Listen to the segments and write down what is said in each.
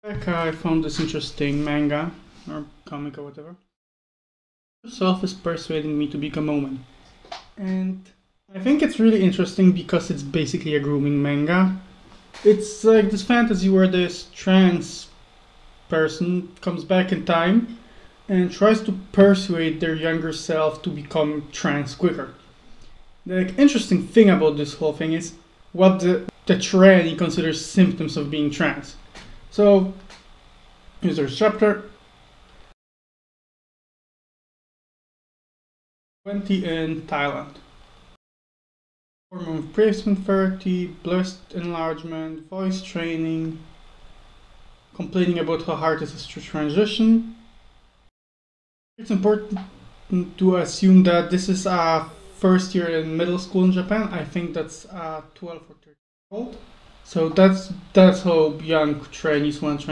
I found this interesting manga or comic or whatever. Yourself is persuading me to become a woman, and I think it's really interesting because it's basically a grooming manga. It's like this fantasy where this trans person comes back in time and tries to persuade their younger self to become trans quicker. The interesting thing about this whole thing is what the tranny considers symptoms of being trans. So, here's our chapter 20 in Thailand. Hormone replacement therapy, breast enlargement, voice training, complaining about how hard it is to transition. It's important to assume that this is a first year in middle school in Japan. I think that's 12 or 13 years old. So that's how young trainees want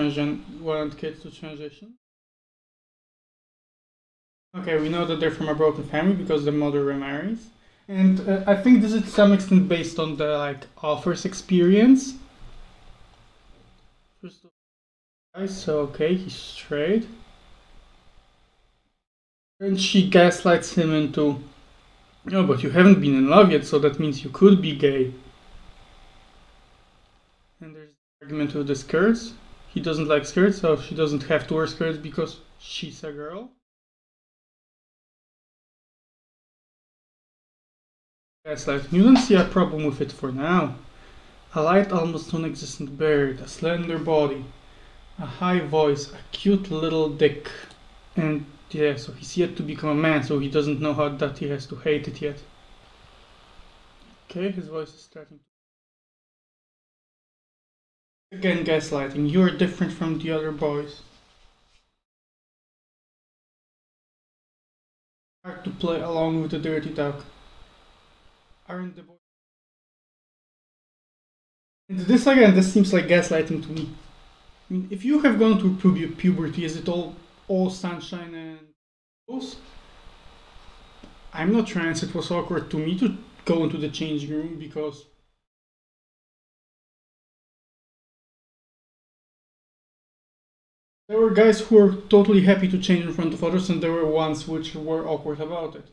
kids to transition. Okay, we know that they're from a broken family because the mother remarries. And I think this is to some extent based on the author's experience. First of all, so okay, he's straight. And she gaslights him into, no, but you haven't been in love yet, so that means you could be gay. And there's the argument with the skirts. He doesn't like skirts, so she doesn't have to wear skirts because she's a girl. Gaslight. You don't see a problem with it for now. A light, almost non-existent beard, a slender body, a high voice, a cute little dick. And yeah, so he's yet to become a man, so he doesn't know how that he has to hate it yet. Okay, his voice is starting. Again, gaslighting. You're different from the other boys. Hard to play along with the dirty dog. Aren't the boys? And this seems like gaslighting to me. I mean, if you have gone through puberty, is it all sunshine and rose? I'm not trans. It was awkward to me to go into the changing room because there were guys who were totally happy to change in front of others, and there were ones which were awkward about it.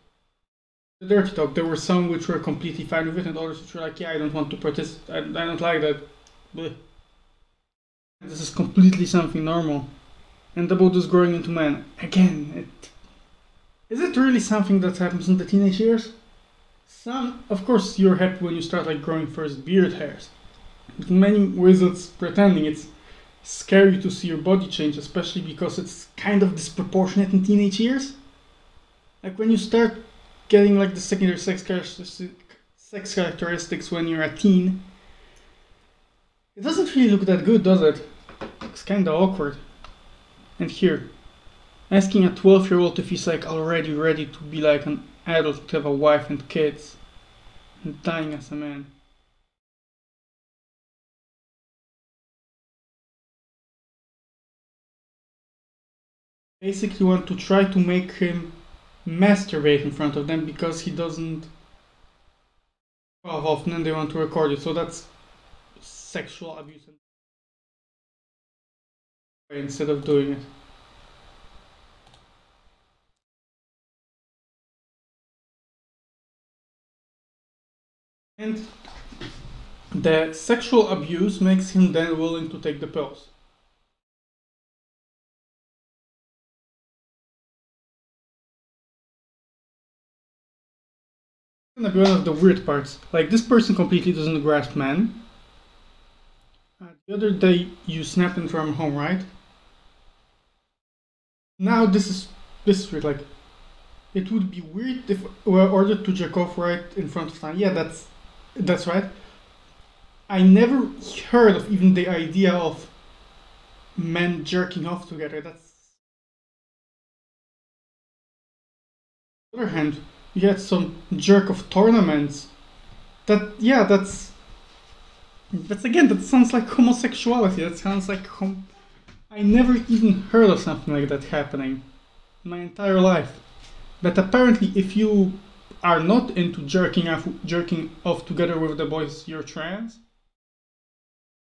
The dirty talk, there were some which were completely fine with it, and others which were like, yeah, I don't want to participate, I don't like that. Blech. This is completely something normal. And about this growing into man, again, is it really something that happens in the teenage years? Of course, you're happy when you start growing first beard hairs. But in many ways, it's pretending. It's scary to see your body change, especially because it's kind of disproportionate in teenage years. Like when you start getting the secondary sex characteristics when you're a teen, it doesn't really look that good, does it? It's kinda awkward. And here, asking a 12-year-old if he's already ready to be an adult, to have a wife and kids, and dying as a man. Basically want to try to make him masturbate in front of them because he doesn't cough often and they want to record it. So that's sexual abuse instead of doing it. And the sexual abuse makes him then willing to take the pills. It's gonna be one of the weird parts. This person completely doesn't grasp men. The other day you snapped him from home, right? Now this is weird. It would be weird if we were ordered to jerk off right in front of time. Yeah, that's right. I never heard of even the idea of men jerking off together. That's. On the other hand, you had some jerk off tournaments. That sounds like homosexuality. That sounds like I never even heard of something like that happening in my entire life. But apparently, if you are not into jerking off together with the boys, you're trans.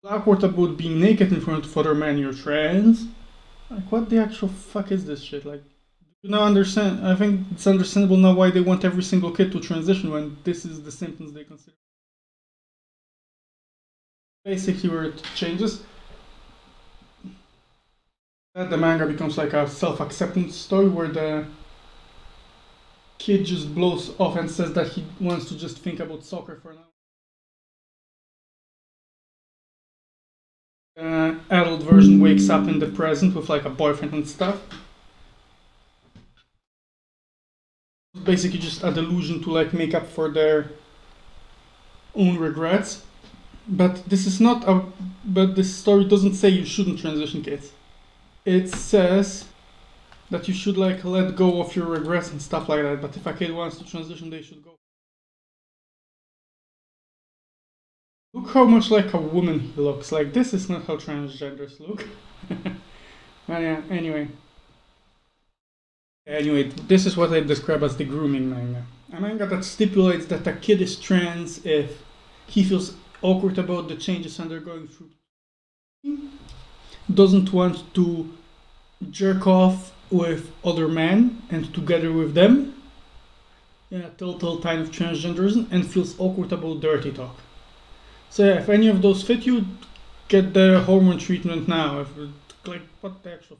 Awkward about being naked in front of other men, you're trans. Like, what the actual fuck is this shit? Like, you now understand. I think it's understandable now why they want every single kid to transition when this is the symptoms they consider. Basically, where it changes, the manga becomes like a self-acceptance story where the kid just blows off and says that he wants to just think about soccer for now. Adult version wakes up in the present with like a boyfriend and stuff. Basically just a delusion to like make up for their own regrets. But this is not a. But this story doesn't say you shouldn't transition kids. It says that you should like let go of your regrets and stuff like that. But if a kid wants to transition, they should go. Look how much like a woman he looks. Like, this is not how transgenders look. But yeah, anyway. Anyway, this is what I describe as the grooming manga. A manga that stipulates that a kid is trans if he feels awkward about the changes undergoing through. Doesn't want to jerk off with other men and together with them. Yeah, total kind of transgenderism, and feels awkward about dirty talk. So yeah, if any of those fit you, get the hormone treatment now. Like, what the actual...